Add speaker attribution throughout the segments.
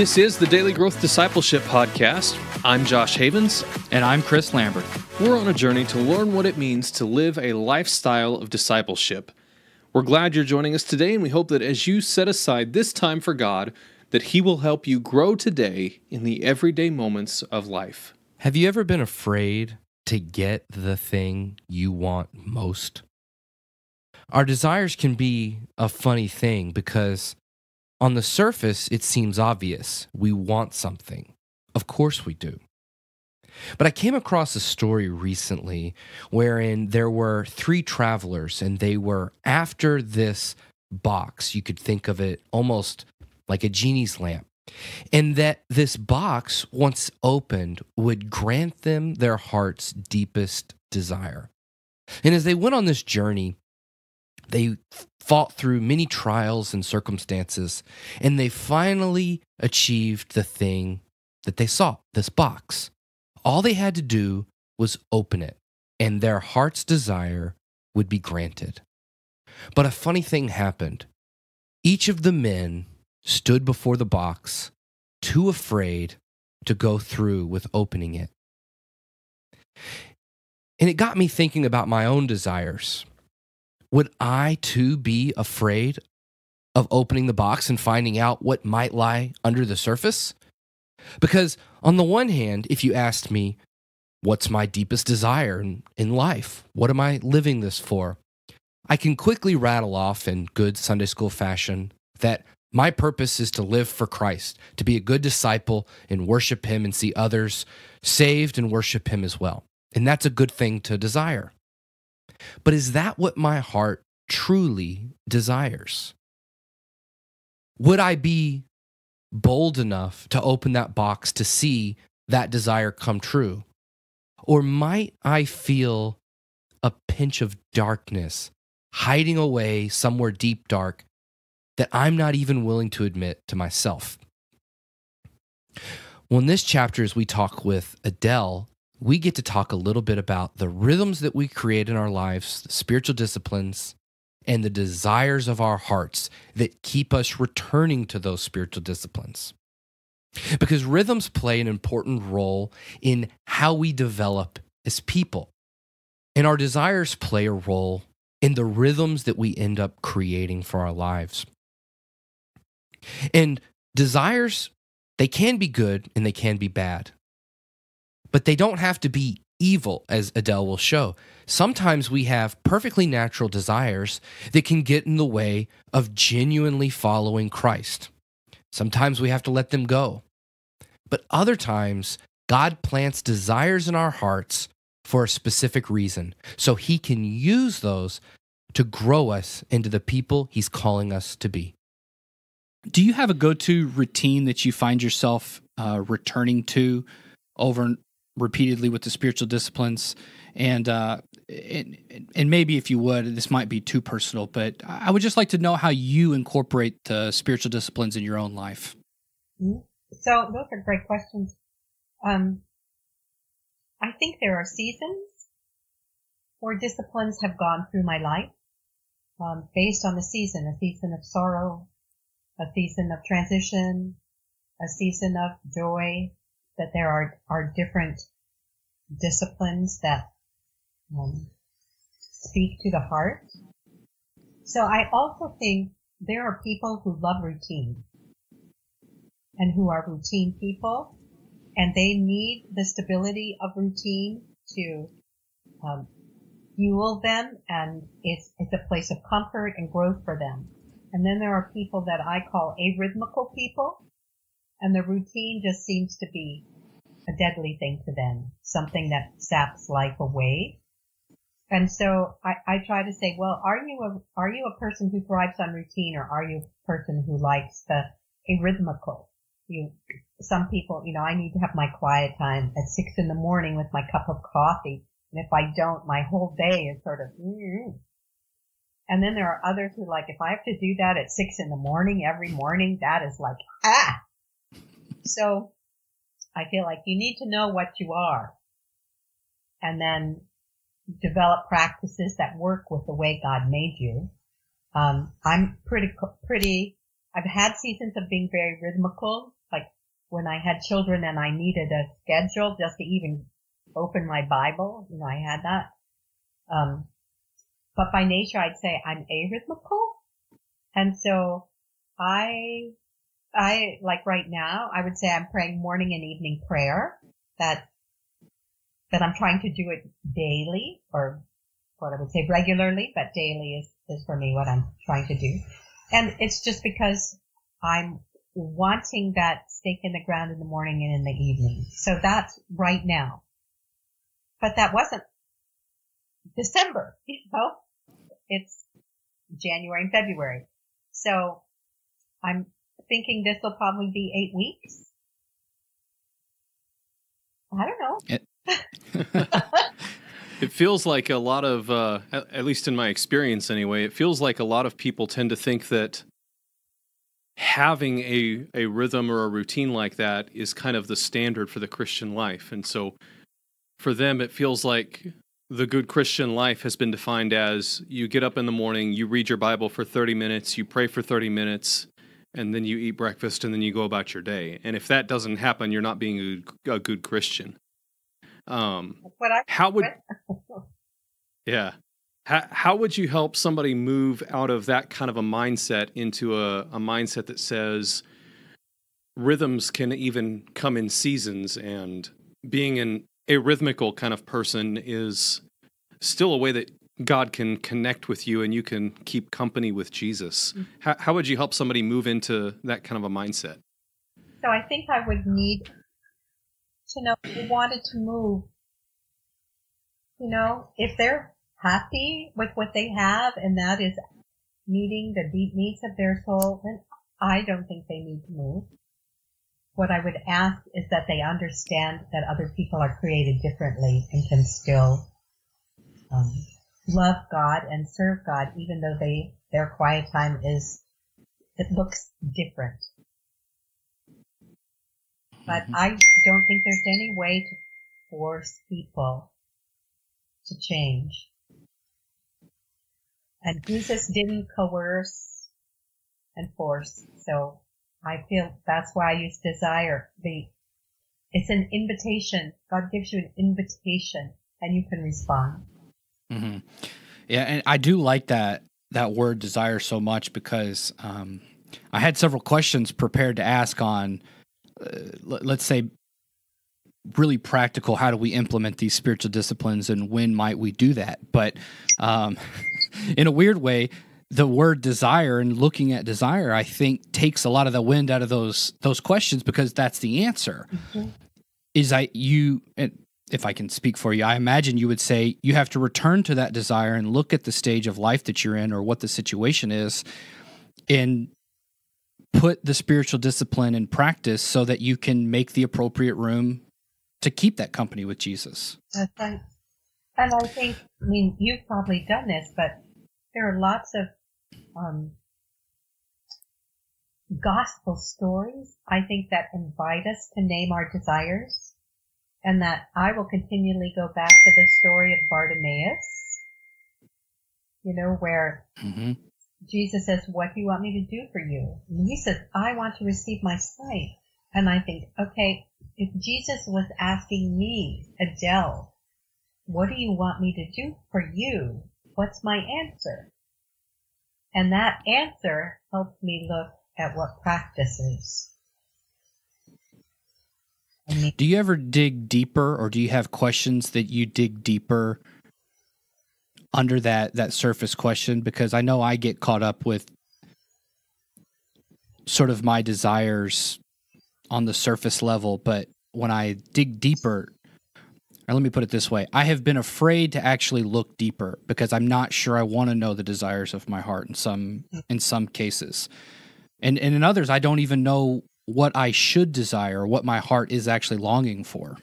Speaker 1: This is the Daily Growth Discipleship Podcast. I'm Josh Havens.
Speaker 2: And I'm Chris Lambert.
Speaker 1: We're on a journey to learn what it means to live a lifestyle of discipleship. We're glad you're joining us today, and we hope that as you set aside this time for God, that He will help you grow today in the everyday moments of life.
Speaker 2: Have you ever been afraid to get the thing you want most? Our desires can be a funny thing because on the surface, it seems obvious. We want something. Of course we do. But I came across a story recently wherein there were 3 travelers and they were after this box. You could think of it almost like a genie's lamp. And that this box, once opened, would grant them their heart's deepest desire. And as they went on this journey, they fought through many trials and circumstances, and they finally achieved the thing that they sought, this box. All they had to do was open it, and their heart's desire would be granted. But a funny thing happened. Each of the men stood before the box, too afraid to go through with opening it. And it got me thinking about my own desires. Would I too be afraid of opening the box and finding out what might lie under the surface? Because on the one hand, if you asked me, what's my deepest desire in life? What am I living this for? I can quickly rattle off in good Sunday school fashion that my purpose is to live for Christ, to be a good disciple and worship Him and see others saved and worship Him as well. And that's a good thing to desire. But is that what my heart truly desires? Would I be bold enough to open that box to see that desire come true? Or might I feel a pinch of darkness hiding away somewhere deep dark that I'm not even willing to admit to myself? Well, in this chapter, as we talk with Adele, we get to talk a little bit about the rhythms that we create in our lives, the spiritual disciplines, and the desires of our hearts that keep us returning to those spiritual disciplines. Because rhythms play an important role in how we develop as people. And our desires play a role in the rhythms that we end up creating for our lives. And desires, they can be good and they can be bad. But they don't have to be evil, as Adele will show. Sometimes we have perfectly natural desires that can get in the way of genuinely following Christ. Sometimes we have to let them go. But other times, God plants desires in our hearts for a specific reason, so He can use those to grow us into the people He's calling us to be.
Speaker 3: Do you have a go-to routine that you find yourself returning to over and repeatedly with the spiritual disciplines? And maybe if you would, this might be too personal, but I would just like to know how you incorporate the spiritual disciplines in your own life.
Speaker 4: So those are great questions. I think there are seasons where disciplines have gone through my life based on the season, a season of sorrow, a season of transition, a season of joy, that there are different disciplines that speak to the heart. So I also think there are people who love routine and who are routine people, and they need the stability of routine to fuel them, and it's a place of comfort and growth for them. And then there are people that I call arrhythmical people, and the routine just seems to be a deadly thing to them, something that saps life away. And so I try to say, well, are you a person who thrives on routine, or are you a person who likes the arrhythmical? Some people, I need to have my quiet time at 6 a.m. with my cup of coffee. And if I don't, my whole day is sort of, And then there are others who if I have to do that at 6 a.m. every morning, that is So I feel like you need to know what you are and then develop practices that work with the way God made you. I'm pretty, I've had seasons of being very rhythmical, like when I had children and I needed a schedule just to even open my Bible. I had that. But by nature, I'd say I'm arithmetical. And so I like right now, I would say I'm praying morning and evening prayer, that I'm trying to do it daily, or what I would say regularly, but daily is for me what I'm trying to do. And it's just because I'm wanting that stake in the ground in the morning and in the evening. So that's right now. But that wasn't December, It's January and February. So I'm thinking this will probably be 8 weeks. I don't know.
Speaker 1: It feels like a lot of, at least in my experience anyway, it feels like a lot of people tend to think that having a rhythm or a routine like that is kind of the standard for the Christian life. And so for them, it feels like the good Christian life has been defined as you get up in the morning, you read your Bible for 30 minutes, you pray for 30 minutes, and then you eat breakfast, and then you go about your day. And if that doesn't happen, you're not being a good Christian. How would how would you help somebody move out of that kind of a mindset into a mindset that says rhythms can even come in seasons, and being an arithmetical kind of person is still a way that God can connect with you and you can keep company with Jesus? How would you help somebody move into that kind of a mindset?
Speaker 4: So I think I would need to know who wanted to move. If they're happy with what they have and that is meeting the deep needs of their soul, then I don't think they need to move. What I would ask is that they understand that other people are created differently and can still love God and serve God, even though their quiet time it looks different. But I don't think there's any way to force people to change. And Jesus didn't coerce and force, so I feel that's why I use desire. It's an invitation. God gives you an invitation, and you can respond.
Speaker 3: Mm-hmm. Yeah, and I do like that word desire so much, because I had several questions prepared to ask on, let's say, really practical, how do we implement these spiritual disciplines and when might we do that? But in a weird way, the word desire and looking at desire, I think, takes a lot of the wind out of those questions, because that's the answer. Mm-hmm. And if I can speak for you, I imagine you would say you have to return to that desire and look at the stage of life that you're in or what the situation is, and put the spiritual discipline in practice so that you can make the appropriate room to keep that company with Jesus.
Speaker 4: That's right. And I think, you've probably done this, but there are lots of gospel stories, I think, that invite us to name our desires, and that I will continually go back to the story of Bartimaeus, where Jesus says, "What do you want me to do for you?" And he says, "I want to receive my sight." And I think, okay, if Jesus was asking me, Adele, what do you want me to do for you? What's my answer? And that answer helped me look at what practices.
Speaker 3: Do you ever dig deeper, or do you have questions that you dig deeper under that surface question? Because I know I get caught up with sort of my desires on the surface level, but when I dig deeper, or let me put it this way, I have been afraid to actually look deeper because I'm not sure I want to know the desires of my heart in some cases. And in others, I don't even know what I should desire or what my heart is actually longing for.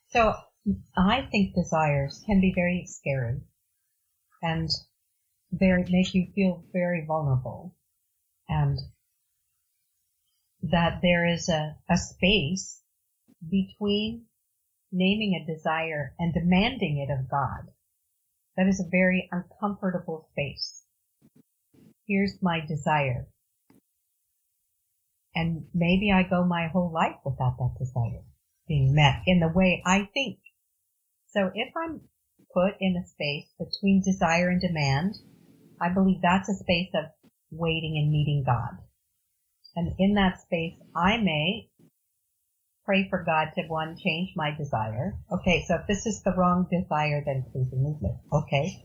Speaker 4: So I think desires can be very scary and make you feel very vulnerable, and that there is a space between naming a desire and demanding it of God. That is a very uncomfortable space. Here's my desire. And maybe I go my whole life without that desire being met in the way I think. So if I'm put in a space between desire and demand, I believe that's a space of waiting and meeting God. And in that space, I may pray for God to, one, change my desire. Okay, so if this is the wrong desire, then please remove it. Okay.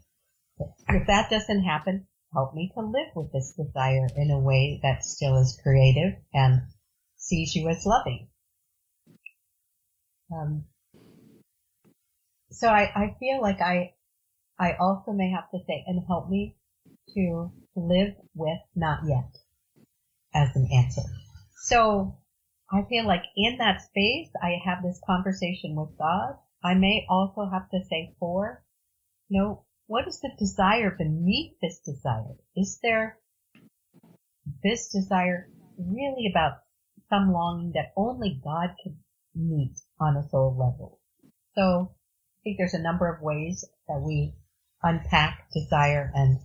Speaker 4: If that doesn't happen, help me to live with this desire in a way that still is creative and sees you as loving. So I feel like I also may have to say, and help me to live with not yet as an answer. So I feel like in that space, I have this conversation with God. I may also have to say, what is the desire beneath this desire? Is there this desire really about some longing that only God could meet on a soul level? So I think there's a number of ways that we unpack desire and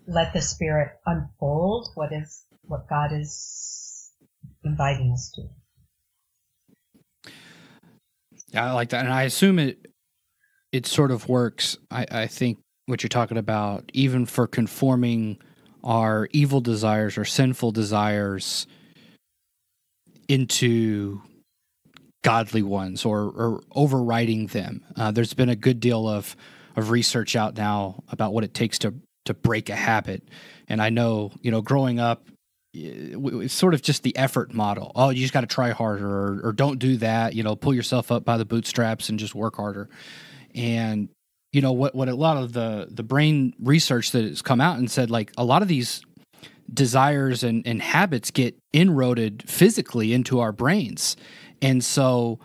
Speaker 4: let the Spirit unfold what God is inviting us to.
Speaker 3: Yeah, I like that. And I assume it sort of works. I think what you're talking about, even for conforming our evil desires or sinful desires into godly ones or overriding them. There's been a good deal of research out now about what it takes to break a habit. And I know, growing up, it's sort of just the effort model. Oh, you just got to try harder, or don't do that. Pull yourself up by the bootstraps and just work harder. And what a lot of the brain research that has come out and said, like, a lot of these desires and habits get inroaded physically into our brains. And so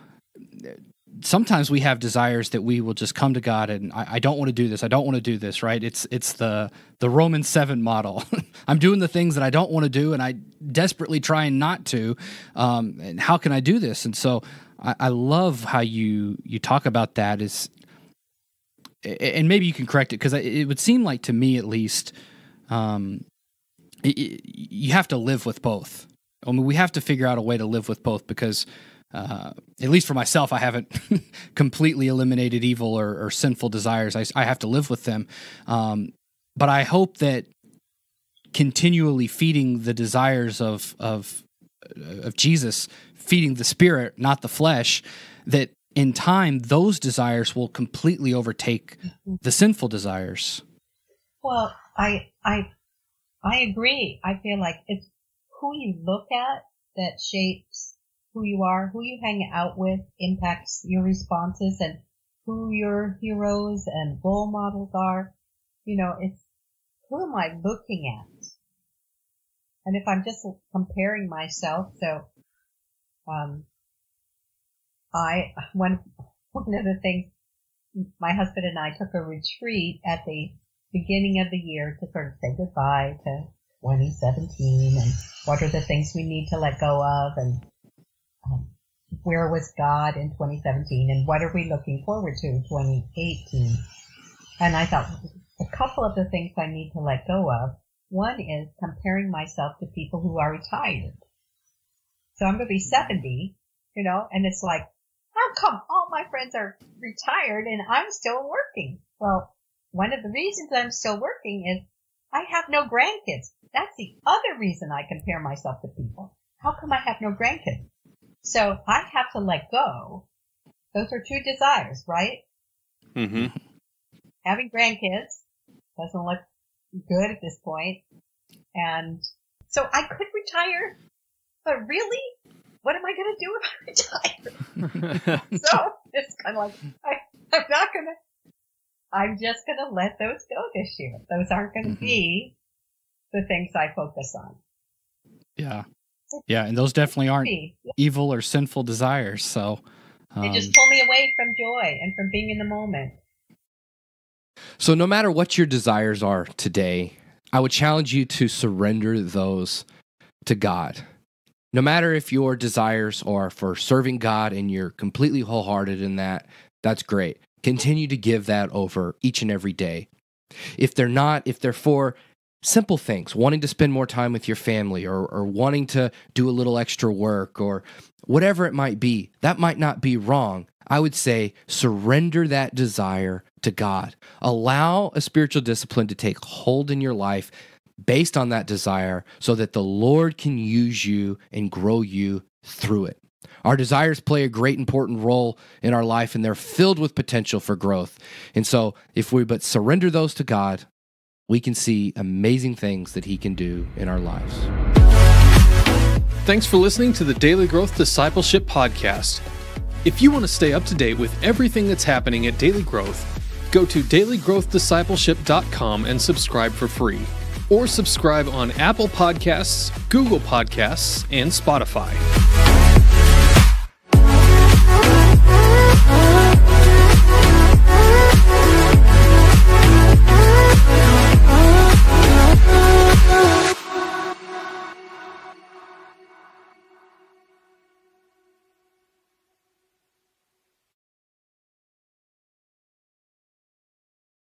Speaker 3: sometimes we have desires that we will just come to God and I don't want to do this. I don't want to do this, right? It's the Romans 7 model. I'm doing the things that I don't want to do and I desperately trying not to. And how can I do this? And so I love how you talk about that and maybe you can correct it, because it would seem like, to me at least, you have to live with both. I mean, we have to figure out a way to live with both, because at least for myself, I haven't completely eliminated evil or sinful desires. I have to live with them. But I hope that continually feeding the desires of Jesus, feeding the Spirit, not the flesh, that in time those desires will completely overtake the sinful desires.
Speaker 4: Well, I agree. I feel like it's who you look at that shapes who you are, who you hang out with impacts your responses, and who your heroes and role models are. It's who am I looking at? And if I'm just comparing myself, so, one of the things, my husband and I took a retreat at the beginning of the year to sort of say goodbye to 2017 and what are the things we need to let go of, and where was God in 2017 and what are we looking forward to in 2018. And I thought a couple of the things I need to let go of. One is comparing myself to people who are retired. So I'm going to be 70, and it's like, how come all my friends are retired and I'm still working? Well, one of the reasons I'm still working is I have no grandkids. That's the other reason I compare myself to people. How come I have no grandkids? So I have to let go. Those are two desires, right?
Speaker 1: Mm-hmm.
Speaker 4: Having grandkids doesn't look good at this point. And so I could retire, but really, what am I going to do if I retire? So it's kind of like, I'm just going to let those go this year. Those aren't going to be the things I focus on.
Speaker 3: Yeah. Yeah, and those definitely aren't evil or sinful desires. So
Speaker 4: they just pull me away from joy and from being in the moment.
Speaker 2: So no matter what your desires are today, I would challenge you to surrender those to God. No matter if your desires are for serving God and you're completely wholehearted in that, that's great. Continue to give that over each and every day. If they're not, if they're for Simple things, wanting to spend more time with your family or wanting to do a little extra work or whatever it might be. That might not be wrong. I would say surrender that desire to God. Allow a spiritual discipline to take hold in your life based on that desire so that the Lord can use you and grow you through it. Our desires play a great important role in our life, and they're filled with potential for growth. And so if we but surrender those to God, we can see amazing things that he can do in our lives.
Speaker 1: Thanks for listening to the Daily Growth Discipleship Podcast. If you want to stay up to date with everything that's happening at Daily Growth, go to dailygrowthdiscipleship.com and subscribe for free. Or subscribe on Apple Podcasts, Google Podcasts, and Spotify.